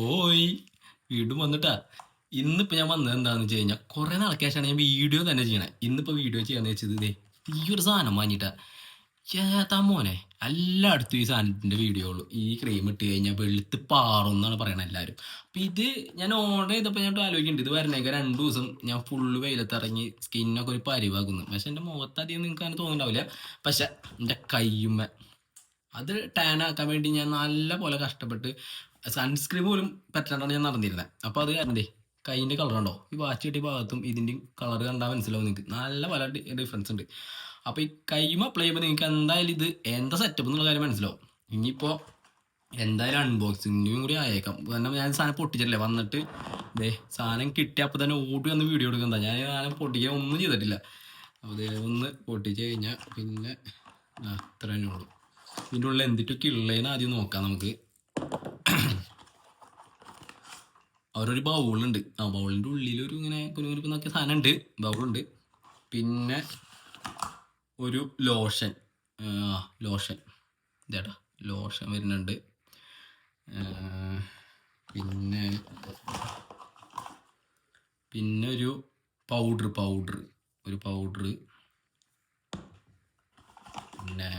ഓയ് വീണ്ടും വന്നിട്ടാ. ഇന്നിപ്പോ ഞാൻ വന്നത് എന്താന്ന് വെച്ച് കഴിഞ്ഞാൽ കുറെ നാൾക്ക് ശേഷമാണ് ഞാൻ വീഡിയോ തന്നെ ചെയ്യണേ. ഇന്നിപ്പോ വീഡിയോ ചെയ്യാന്ന് വെച്ചത് ഇതേ ഈ ഒരു സാധനം വാങ്ങിട്ടാ. ചേത്താ മോനെ, എല്ലായിടത്തും ഈ സാധനത്തിന്റെ വീഡിയോ ഉള്ളു. ഈ ക്രീം ഇട്ട് കഴിഞ്ഞാൽ വെളുത്ത് പാറും എന്നാണ് പറയണത് എല്ലാവരും. അപ്പൊ ഇത് ഞാൻ ഓർഡർ ചെയ്തപ്പോൾ ഞാൻ ആലോചിക്കുന്നുണ്ട്, ഇത് വരണേക്ക് 2 ദിവസം ഞാൻ ഫുള്ള് വെയിലത്തിറങ്ങി സ്കിന്നൊക്കെ ഒരു പരിവാക്കുന്നു. പക്ഷെ എൻ്റെ മുഖത്ത് അധികം നിങ്ങൾക്ക് അങ്ങനെ തോന്നുന്നുണ്ടാവില്ല. പക്ഷെ എൻ്റെ കയ്യുമ്മ അത് ടാൻ ആക്കാൻ വേണ്ടി ഞാൻ നല്ല പോലെ കഷ്ടപ്പെട്ട് സൺസ്ക്രീൻ പോലും പറ്റാണ്ടാണ് ഞാൻ നടന്നിരുന്നത്. അപ്പോൾ അത് കാരണം കൈയിൻ്റെ കളർ ഉണ്ടോ, ഈ വാച്ച് കിട്ടിയ ഭാഗത്തും ഇതിൻ്റെയും കളർ കണ്ടാൽ മനസ്സിലാവും നിങ്ങൾക്ക്, നല്ല പല ഡിഫറൻസ് ഉണ്ട്. അപ്പോൾ ഈ കൈമ അപ്ലൈ ചെയ്യുമ്പോൾ നിങ്ങൾക്ക് എന്തായാലും ഇത് എന്താ സെറ്റപ്പ് എന്നുള്ള കാര്യം മനസ്സിലാവും. ഇനിയിപ്പോൾ എന്തായാലും അൺബോക്സിങ്ങും കൂടി ആയേക്കാം, കാരണം ഞാൻ സാധനം പൊട്ടിച്ചിട്ടില്ല. വന്നിട്ട് സാധനം കിട്ടിയ അപ്പോൾ തന്നെ ഓടി വന്ന് വീഡിയോ എടുക്കുന്നതാ. ഞാൻ സാധനം പൊട്ടിക്കാൻ ഒന്നും ചെയ്തിട്ടില്ല. അപ്പോൾ ഒന്ന് പൊട്ടിച്ച് കഴിഞ്ഞാൽ പിന്നെ അത്ര തന്നെ ഉള്ളൂ. ഇതിൻ്റെ ഉള്ളിൽ എന്തിട്ടൊക്കെ ഉള്ളതെന്ന് ആദ്യം നോക്കാം നമുക്ക്. അവരൊരു ബൗളുണ്ട്, ആ ബൗളിൻ്റെ ഉള്ളിൽ ഒരു ഇങ്ങനെ കുരുകുരുന്നൊക്കെ സാധനം ഉണ്ട്, ബൗളുണ്ട്. പിന്നെ ഒരു ലോഷൻ, ലോഷൻ ഇതേട്ടാ ലോഷൻ വരുന്നുണ്ട്. പിന്നെ പിന്നെ ഒരു പൗഡർ ഒരു പൗഡർ. പിന്നെ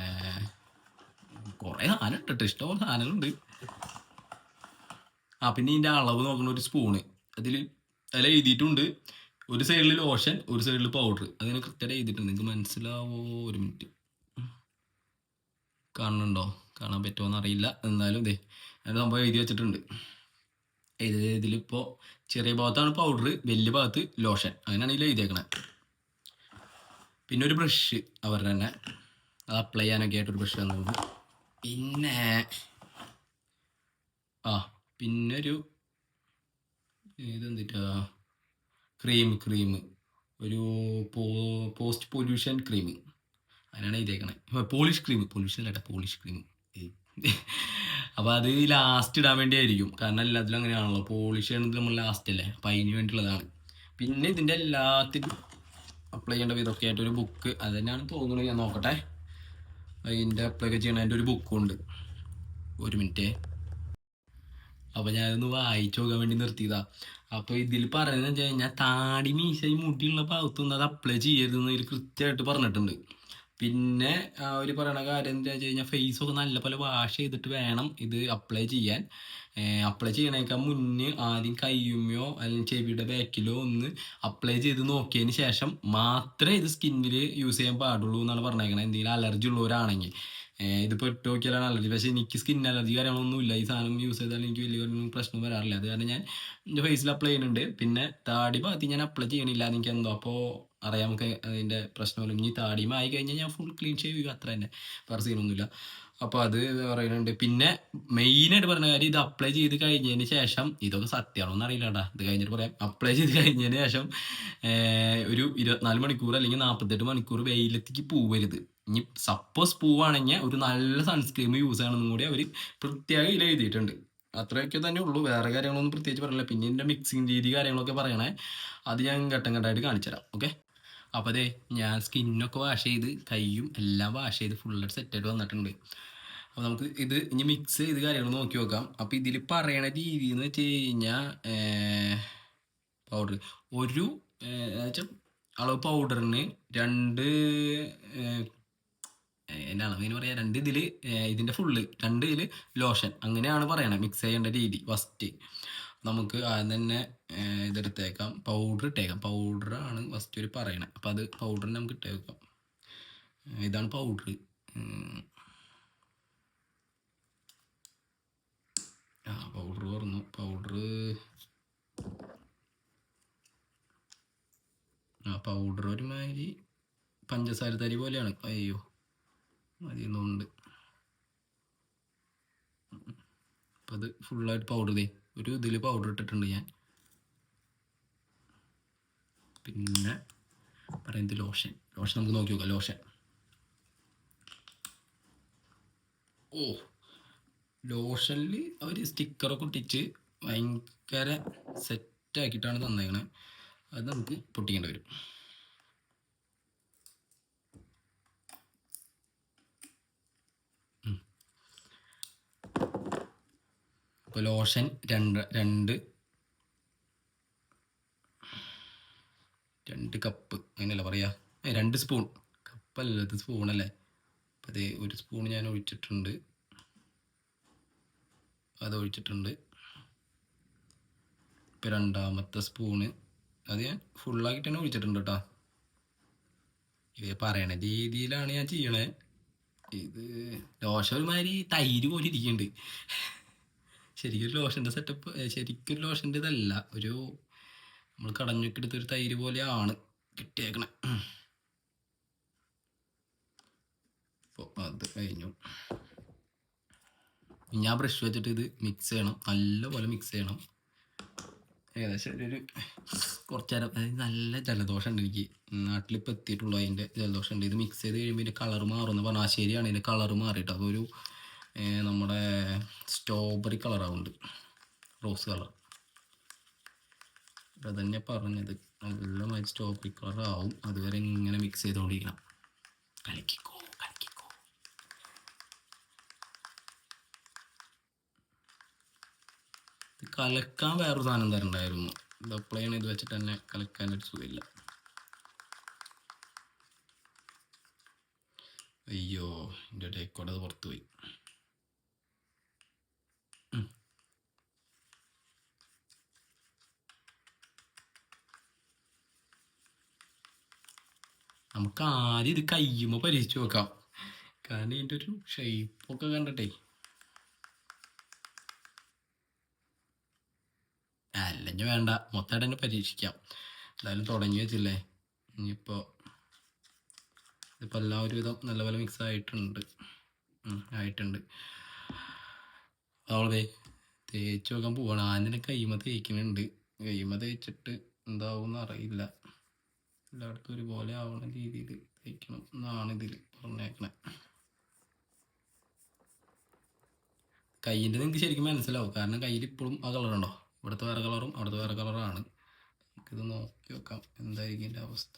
കുറേ സാധനം ഇട്ടിട്ട് ഇഷ്ടംപോലെ സാധനങ്ങളുണ്ട്. പിന്നെ ഇതിൻ്റെ അളവ് നോക്കുന്ന ഒരു സ്പൂണ്, അതിൽ എഴുതിയിട്ടുണ്ട്. ഒരു സൈഡിൽ ലോഷൻ, ഒരു സൈഡിൽ പൗഡർ. അതിന് കൃത്യമായിട്ട് എഴുതിയിട്ടുണ്ട്. നിങ്ങൾക്ക് മനസ്സിലാവോ? ഒരു മിനിറ്റ്, കാണുന്നുണ്ടോ? കാണാൻ പറ്റുമോയെന്ന് അറിയില്ല. എന്നാലും ഞാൻ സംഭവം എഴുതി വെച്ചിട്ടുണ്ട്. ഇതിലിപ്പോൾ ചെറിയ ഭാഗത്താണ് പൗഡർ, വലിയ ഭാഗത്ത് ലോഷൻ, അങ്ങനെയാണ് ഇതിൽ എഴുതിയേക്കണേ. പിന്നെ ഒരു ബ്രഷ് അവരുടെ തന്നെ, അത് അപ്ലൈ ചെയ്യാനൊക്കെ ആയിട്ടൊരു ബ്രഷ് തന്നിട്ടുണ്ട്. പിന്നെ ഒരു ഇതെന്തിട്ടാ ക്രീം ഒരു പോസ്റ്റ് പൊല്യൂഷൻ ക്രീം, അതിനാണ് എഴുതിയേക്കണേ. പോളിഷ് ക്രീം അപ്പോൾ അത് ലാസ്റ്റ് ഇടാൻ വേണ്ടി ആയിരിക്കും, കാരണം എല്ലാത്തിലും അങ്ങനെയാണല്ലോ, പോളിഷ് ചെയ്യണത് നമ്മൾ ലാസ്റ്റ് അല്ലേ, അപ്പം അതിന് വേണ്ടിയുള്ളതാണ്. പിന്നെ ഇതിൻ്റെ എല്ലാത്തിനും അപ്ലൈ ചെയ്യേണ്ട വിധമൊക്കെ ആയിട്ടൊരു ബുക്ക്, അത് തന്നെയാണ് തോന്നുന്നത്. ഞാൻ നോക്കട്ടെ, അതിൻ്റെ അപ്ലൈ ഒക്കെ ചെയ്യണതിൻ്റെ ഒരു ബുക്കും ഉണ്ട്. ഒരു മിനിറ്റ്. അപ്പോൾ ഞാനൊന്ന് വായിച്ചു നോക്കാൻ വേണ്ടി നിർത്തിയതാ. അപ്പോൾ ഇതിൽ പറയുന്നത് വെച്ച് കഴിഞ്ഞാൽ താടി മീശ ഈ മുടിയുള്ള ഭാഗത്തൊന്നും അത് അപ്ലൈ ചെയ്യരുതെന്ന് ഇതിൽ കൃത്യമായിട്ട് പറഞ്ഞിട്ടുണ്ട്. പിന്നെ അവർ പറയണ കാര്യം എന്താ വെച്ച് കഴിഞ്ഞാൽ ഫേസൊക്കെ നല്ലപോലെ വാഷ് ചെയ്തിട്ട് വേണം ഇത് അപ്ലൈ ചെയ്യാൻ. അപ്ലൈ ചെയ്യണേക്കാൾ മുന്നേ ആദ്യം കയ്യുമ്മയോ അല്ലെങ്കിൽ ചെവിയുടെ ബാക്കിലോ ഒന്ന് അപ്ലൈ ചെയ്ത് നോക്കിയതിന് ശേഷം മാത്രമേ ഇത് സ്കിന്നിൽ യൂസ് ചെയ്യാൻ പാടുള്ളൂ എന്നാണ് പറഞ്ഞേക്കണത്. എന്തെങ്കിലും അലർജി ഉള്ളവരാണെങ്കിൽ. ഇതിപ്പോൾ ഇട്ട് നോക്കിയാലാണ് അലർജി. പക്ഷേ എനിക്ക് സ്കിൻ അലർജി കാര്യങ്ങളൊന്നുമില്ല. ഈ സാധനം യൂസ് ചെയ്താൽ എനിക്ക് വലിയ പ്രശ്നം വരാറില്ല. അത് കാരണം ഞാൻ എൻ്റെ ഫേസിൽ അപ്ലൈ ചെയ്യുന്നുണ്ട്. പിന്നെ താടി ഭാഗത്ത് ഞാൻ അപ്ലൈ ചെയ്യണില്ല, എനിക്ക് എന്തോ അപ്പോൾ അറിയാം നമുക്ക് അതിൻ്റെ പ്രശ്നമല്ല. ഇനി താടിയും ആയി കഴിഞ്ഞാൽ ഞാൻ ഫുൾ ക്ലീൻ ചെയ്യും, അത്ര തന്നെ, വേറെ സീനൊന്നുമില്ല. അപ്പോൾ അത് പറയുന്നുണ്ട്. പിന്നെ മെയിനായിട്ട് പറഞ്ഞ കാര്യം, ഇത് അപ്ലൈ ചെയ്ത് കഴിഞ്ഞതിന് ശേഷം, ഇതൊക്കെ സത്യമാണോ എന്ന് അറിയില്ല കേട്ടോ, ഇത് കഴിഞ്ഞിട്ട് പറയാം. അപ്ലൈ ചെയ്ത് കഴിഞ്ഞതിന് ശേഷം ഒരു 24 മണിക്കൂർ അല്ലെങ്കിൽ 48 മണിക്കൂർ വെയിലത്തേക്ക് പോവരുത്. ഇനി സപ്പോസ് പോവുകയാണെങ്കിൽ ഒരു നല്ല സൺസ്ക്രീം യൂസ് ചെയ്യണമെന്നും കൂടി അവർ പ്രത്യേകം ഇതിൽ എഴുതിയിട്ടുണ്ട്. അത്രയൊക്കെ തന്നെ ഉള്ളൂ, വേറെ കാര്യങ്ങളൊന്നും പ്രത്യേകിച്ച് പറയില്ല. പിന്നെ ഇതിൻ്റെ മിക്സിങ് രീതി കാര്യങ്ങളൊക്കെ പറയണേ, അത് ഞാൻ ഘട്ടം ഘട്ടമായിട്ട് കാണിച്ചു തരാം. ഓക്കെ, അപ്പോൾ ഞാൻ സ്കിന്നൊക്കെ വാഷ് ചെയ്ത് കൈയും എല്ലാം വാഷ് ചെയ്ത് ഫുള്ളായിട്ട് സെറ്റായിട്ട് വന്നിട്ടുണ്ട്. അപ്പോൾ നമുക്ക് ഇത് ഇനി മിക്സ് ചെയ്ത് കാര്യങ്ങൾ നോക്കി നോക്കാം. അപ്പോൾ ഇതിൽ പറയണ രീതി എന്ന് വെച്ച് കഴിഞ്ഞാൽ, പൗഡർ ഒരു വെച്ചാൽ അളവ് പൗഡറിന് 2 എൻ്റെ അളവിന് പറയാം, 2 ഇതിൽ ഇതിൻ്റെ ഫുള്ള് 2 ഇതിൽ ലോഷൻ, അങ്ങനെയാണ് പറയണത് മിക്സ് ചെയ്യേണ്ട രീതി. ഫസ്റ്റ് നമുക്ക് ആദ്യം തന്നെ ഇതെടുത്തേക്കാം, പൗഡർ ഇട്ടേക്കാം. പൗഡറാണ് ഫസ്റ്റ് ഒരു പറയണത്. അപ്പം അത് പൗഡറിന് നമുക്ക് ഇട്ടേക്കാം. ഇതാണ് പൗഡർ. പൗഡർ പറഞ്ഞു, പൗഡർ ഒരുമാതിരി പഞ്ചസാര തരി പോലെയാണ്. അയ്യോ മതിയൊന്നുണ്ട്. അപ്പം അത് ഫുള്ളായിട്ട് പൗഡർ ഒരു ഇതിൽ പൗഡർ ഇട്ടിട്ടുണ്ട് ഞാൻ. പിന്നെ പറയുന്നത് ലോഷൻ നമുക്ക് നോക്കി നോക്കാം. ലോഷൻ ലോഷനിൽ അവർ സ്റ്റിക്കറൊക്കെ ഒട്ടിച്ച് ഭയങ്കര സെറ്റാക്കിയിട്ടാണ് തന്നേക്കണേ. അത് നമുക്ക് പൊട്ടിക്കേണ്ടി വരും. ഇപ്പോൾ ലോഷൻ രണ്ട് കപ്പ് അങ്ങനെയല്ല പറയാ, 2 സ്പൂൺ, കപ്പല്ല ഇത് സ്പൂണല്ലേ. അപ്പം അതേ 1 സ്പൂൺ ഞാൻ ഒഴിച്ചിട്ടുണ്ട്, അതൊഴിച്ചിട്ടുണ്ട്. ഇപ്പം 2ാമത്തെ സ്പൂണ് അത് ഞാൻ ഫുള്ളാക്കിയിട്ട് തന്നെ ഒഴിച്ചിട്ടുണ്ട് കേട്ടോ. ഇത് പറയണ രീതിയിലാണ് ഞാൻ ചെയ്യണേ. ഇത് ലോഷൻ ഒരുമാതിരി തൈര് പോലെ ഇരിക്കുന്നുണ്ട്. ശരിക്കൊരു ലോഷൻ്റെ സെറ്റപ്പ്, ശരിക്കൊരു ലോഷൻ്റെ ഇതല്ല, ഒരു നമ്മൾ കടഞ്ഞൊക്കെ എടുത്തൊരു തൈര് പോലെയാണ് കിട്ടിയേക്കണേ. അപ്പോൾ അത് കഴിഞ്ഞു. ഞാൻ ബ്രഷ് വെച്ചിട്ട് ഇത് മിക്സ് ചെയ്യണം, നല്ലപോലെ മിക്സ് ചെയ്യണം. ഏകദേശം ഒരു കുറച്ച് നേരം, അതായത് നല്ല ജലദോഷം ഉണ്ട് എനിക്ക്, നാട്ടിലിപ്പോൾ എത്തിയിട്ടുള്ളൂ, അതിൻ്റെ ജലദോഷം ഉണ്ട്. ഇത് മിക്സ് ചെയ്ത് കഴിയുമ്പോൾ ഇതിൻ്റെ കളർ മാറുമെന്ന് പറഞ്ഞാൽ ശരിയാണ്, ഇതിൻ്റെ കളർ മാറിയിട്ട് അതൊരു നമ്മുടെ സ്ട്രോബെറി കളറാവുന്നുണ്ട്, റോസ് കളർ. അതന്നെ പറഞ്ഞത്, നല്ലമായി സ്ട്രോബെറി കളറാവും. അതുവരെ ഇങ്ങനെ മിക്സ് ചെയ്തുകൊണ്ടിരിക്കണം. കലക്കിക്കോ. കലക്കാൻ വേറൊരു സാധനം തരണ്ടായിരുന്നു, ഇത് അപ്ലൈ ഇത് വെച്ചിട്ട് തന്നെ കലക്കാനൊരു സുഖമില്ല. അയ്യോ, എൻ്റെ ഡേക്കോടെ അത് പുറത്തു പോയി. നമുക്ക് ആദ്യം ഇത് കയ്യുമ്പോൾ പരീക്ഷിച്ച് നോക്കാം, കാരണം ഇതിൻ്റെ ഒരു ഷേപ്പൊക്കെ കണ്ടിട്ടേ. അല്ലെങ്കിൽ വേണ്ട, മൊത്തമായിട്ട് തന്നെ പരീക്ഷിക്കാം. എന്തായാലും തുടങ്ങി വെച്ചില്ലേ, ഇനിയിപ്പോൾ ഇതിപ്പോൾ എല്ലാം ഒരുവിധം നല്ലപോലെ മിക്സ് ആയിട്ടുണ്ട്. അവളെ തേച്ച് നോക്കാൻ പോവാണ്. ആദ്യം കൈമ തേക്കുന്നുണ്ട്, കൈമ തേച്ചിട്ട് എന്താവും അറിയില്ല. എല്ലായിടത്തും ഒരുപോലെ ആവണ രീതിയിൽ തേക്കണം എന്നാണ് ഇതിൽ പറഞ്ഞേക്കണേ. കയ്യിൻ്റെ നിങ്ങൾക്ക് ശരിക്കും മനസ്സിലാവും, കാരണം കയ്യിൽ ഇപ്പോഴും ആ കളറുണ്ടോ, ഇവിടുത്തെ വേറെ കളറും അവിടുത്തെ വേറെ കളറാണ്. നമുക്കിത് നോക്കി നോക്കാം എന്തായിരിക്കും ഇതിൻ്റെ അവസ്ഥ.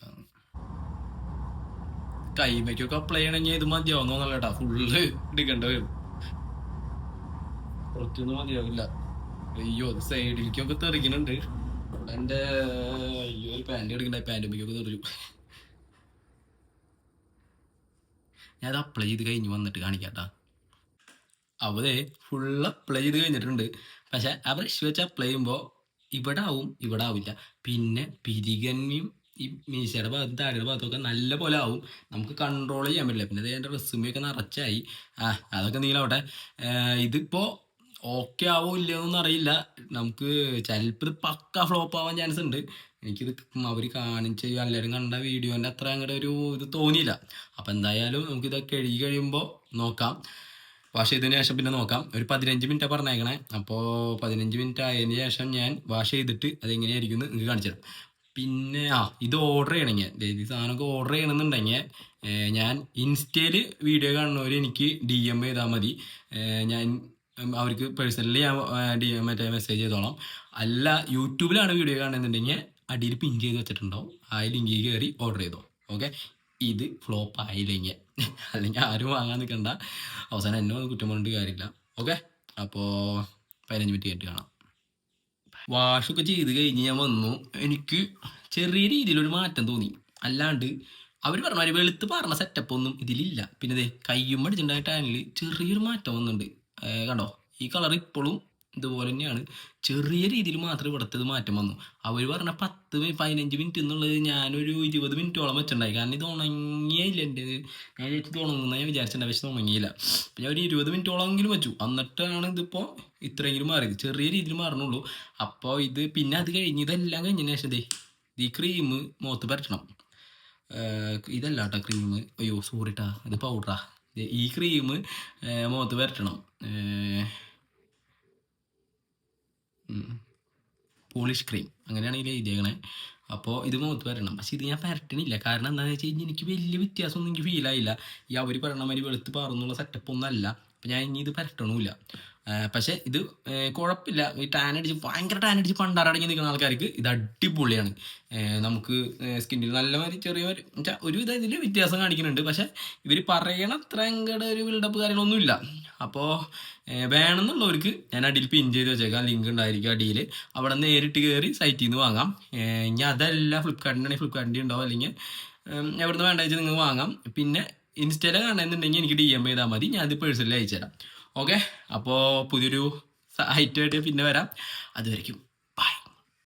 കൈമയ്ക്കൊക്കെ അപ്ലൈ ചെയ്യണമെങ്കിൽ ഇത് മതിയാവുന്നല്ല കേട്ടാ, ഫുള്ള് എടുക്കേണ്ടി വരും, കുറച്ചൊന്നും മതിയാവില്ല. അയ്യോ, സൈഡിലേക്കൊക്കെ തെറിക്കുന്നുണ്ട്. എൻ്റെ അയ്യോ, ഒരു പാൻറ് എടുക്കണ്ട, പാൻറ്റുമ്മയ്ക്കൊക്കെ തെറിച്ചു. ഞാനത് അപ്ലൈ ചെയ്ത് കഴിഞ്ഞ് വന്നിട്ട് കാണിക്കാട്ടാ. അവിടെ ഫുള്ള് അപ്ലൈ ചെയ്ത് കഴിഞ്ഞിട്ടുണ്ട്, പക്ഷെ ആ ബ്രഷ് വെച്ച് അപ്ലൈ ചെയ്യുമ്പോൾ ഇവിടെ ആവില്ല. പിന്നെ പിരികന്യും ഈ മീശയുടെ ഭാഗത്തും താഴെയുടെ ഭാഗത്തൊക്കെ നല്ല പോലെ ആവും, നമുക്ക് കൺട്രോൾ ചെയ്യാൻ പറ്റില്ല. പിന്നെ എൻ്റെ റെസ്യൂമൊക്കെ നിറച്ചായി, അതൊക്കെ നീളവിടെ. ഇതിപ്പോൾ ഓക്കെ ആവോ ഇല്ലയെന്നൊന്നും അറിയില്ല, നമുക്ക് ചിലപ്പോൾ ഇത് പക്ക ഫ്ലോപ്പ് ആവാൻ ചാൻസ് ഉണ്ട്. എനിക്കിത് അവർ കാണിച്ച് എല്ലാവരും കണ്ട വീഡിയോൻ്റെ അത്ര അങ്ങോട്ട് ഒരു ഇത് തോന്നിയില്ല. അപ്പം എന്തായാലും നമുക്കിതൊക്കെ എഴുതി കഴിയുമ്പോൾ നോക്കാം, വാഷ് ചെയ്തതിന് ശേഷം പിന്നെ നോക്കാം. ഒരു 15 മിനിറ്റ് പറഞ്ഞേക്കണേ. അപ്പോൾ 15 മിനിറ്റ് ആയതിന് ശേഷം ഞാൻ വാഷ് ചെയ്തിട്ട് അതെങ്ങനെയായിരിക്കും എന്ന് നിങ്ങൾക്ക് കാണിച്ചു തരാം. പിന്നെ ഇത് ഓർഡർ ചെയ്യണമെങ്കിൽ, ഈ സാധനമൊക്കെ ഓർഡർ ചെയ്യണമെന്നുണ്ടെങ്കിൽ ഞാൻ ഇൻസ്റ്റയിൽ വീഡിയോ കാണുന്നവർ എനിക്ക് DM ചെയ്താൽ മതി, ഞാൻ അവർക്ക് പേഴ്സണലി ഞാൻ മറ്റേ മെസ്സേജ് ചെയ്തോളാം. അല്ല യൂട്യൂബിലാണ് വീഡിയോ കാണുന്നുണ്ടെങ്കിൽ അടിയിൽ പിൻ ചെയ്ത് വെച്ചിട്ടുണ്ടാവും, ആ ലിങ്കിൽ കയറി ഓർഡർ ചെയ്തോ. ഓക്കെ, ഇത് ഫ്ലോപ്പ് ആയില്ലെങ്കിൽ, അല്ലെങ്കിൽ ആരും വാങ്ങാൻ നിൽക്കണ്ട, അവസാനം എന്നെ ഒന്നും കുറ്റം പറഞ്ഞിട്ട് കാര്യമില്ല. ഓക്കെ, അപ്പോൾ 15 മിനിറ്റ് കഴിഞ്ഞിട്ട് കാണാം. വാഷൊക്കെ ചെയ്ത് കഴിഞ്ഞ് ഞാൻ വന്നു, എനിക്ക് ചെറിയ രീതിയിലൊരു മാറ്റം തോന്നി, അല്ലാണ്ട് അവർ പറഞ്ഞ മാതിരി വെളുത്ത് പറഞ്ഞ സെറ്റപ്പ് ഒന്നും ഇതിലില്ല. പിന്നെ ഇതേ കയ്യും അടിച്ചിട്ടുണ്ടായ ടാനിൽ ചെറിയൊരു മാറ്റം വന്നിട്ടുണ്ട്, കണ്ടോ, ഈ കളർ ഇപ്പോഴും ഇതുപോലെ തന്നെയാണ്, ചെറിയ രീതിയിൽ മാത്രമേ ഇവിടുത്തെ മാറ്റം വന്നു. അവർ പറഞ്ഞ 10-15 മിനിറ്റ് എന്നുള്ളത് ഞാനൊരു 20 മിനിറ്റോളം വെച്ചിട്ടുണ്ടായി, കാരണം ഇത് ഉണങ്ങിയില്ല. എൻ്റെ ഞാൻ വിചാരിച്ചത് ഉണങ്ങുന്ന ഞാൻ വിചാരിച്ചിട്ടുണ്ടായി, പക്ഷെ ഉണങ്ങിയില്ല. ഞാൻ ഒരു 20 മിനിറ്റോളമെങ്കിലും വെച്ചു, എന്നിട്ടാണ് ഇതിപ്പോൾ ഇത്രയെങ്കിലും മാറിയത്, ചെറിയ രീതിയിൽ മാറണുള്ളൂ. അപ്പോൾ ഇത് പിന്നെ അത് കഴിഞ്ഞ് ഇതെല്ലാം കഴിഞ്ഞതിന് ശേഷം ഈ ക്രീം മുഖത്ത് പരട്ടണം. ഇതല്ല കേട്ടോ ക്രീം, അയ്യോ സോറിട്ടാ, ഇത് പൗഡറാ. ഈ ക്രീം മുഖത്ത് പരട്ടണം, പോളിഷ് ക്രീം അങ്ങനെയാണ് ഇതിൽ എഴുതിയേക്കണേ. അപ്പോൾ ഇത് മുഖത്ത് വരണം, പക്ഷെ ഇത് ഞാൻ പരട്ടണില്ല, കാരണം എന്താണെന്ന് വെച്ച് കഴിഞ്ഞാൽ എനിക്ക് വലിയ വ്യത്യാസമൊന്നും എനിക്ക് ഫീലായില്ല. ഈ അവർ പറയണ മാതിരി വെളുത്ത് പാറുന്നുള്ള സെറ്റപ്പ് ഒന്നും അല്ല, അപ്പോൾ ഞാൻ ഇനി ഇത് പരട്ടണമില്ല. പക്ഷേ ഇത് കുഴപ്പമില്ല. ഈ ഭയങ്കര ടാൻ അടിച്ച് പണ്ടാറടങ്ങി നിൽക്കുന്ന ആൾക്കാർക്ക് ഇത് അടിപൊളിയാണ്. നമുക്ക് സ്കിന്നിൽ നല്ല മാതിരി ചെറിയ ഒരു ഇതിൽ വ്യത്യാസം കാണിക്കുന്നുണ്ട്. പക്ഷേ ഇവർ പറയണ അത്ര അങ്ങടെ ഒരു ബിൽഡപ്പ് കാര്യങ്ങളൊന്നുമില്ല. അപ്പോൾ വേണമെന്നുള്ളവർക്ക് ഞാൻ അടിയിൽ പിൻ ചെയ്ത് വെച്ചേക്കാം, ലിങ്ക് ഉണ്ടായിരിക്കും അടിയിൽ. അവിടെ നേരിട്ട് കയറി സൈറ്റിൽ നിന്ന് വാങ്ങാം. ഇനി അതല്ല ഫ്ലിപ്കാർട്ടിൻ്റെ ഫ്ലിപ്കാർട്ടിൻ്റെ ഉണ്ടാവും, അല്ലെങ്കിൽ എവിടുന്ന് വേണ്ട വെച്ചാൽ നിങ്ങൾ വാങ്ങാം. പിന്നെ ഇൻസ്റ്റയിൽ കാണുന്നുണ്ടെങ്കിൽ എനിക്ക് DM ചെയ്താൽ മതി, ഞാൻ അത് പേഴ്സണലി അയച്ചുതരാം. ഓക്കെ, അപ്പോൾ പുതിയൊരു ഐറ്റമായിട്ട് പിന്നെ വരാം. അതുവരെയ്ക്കും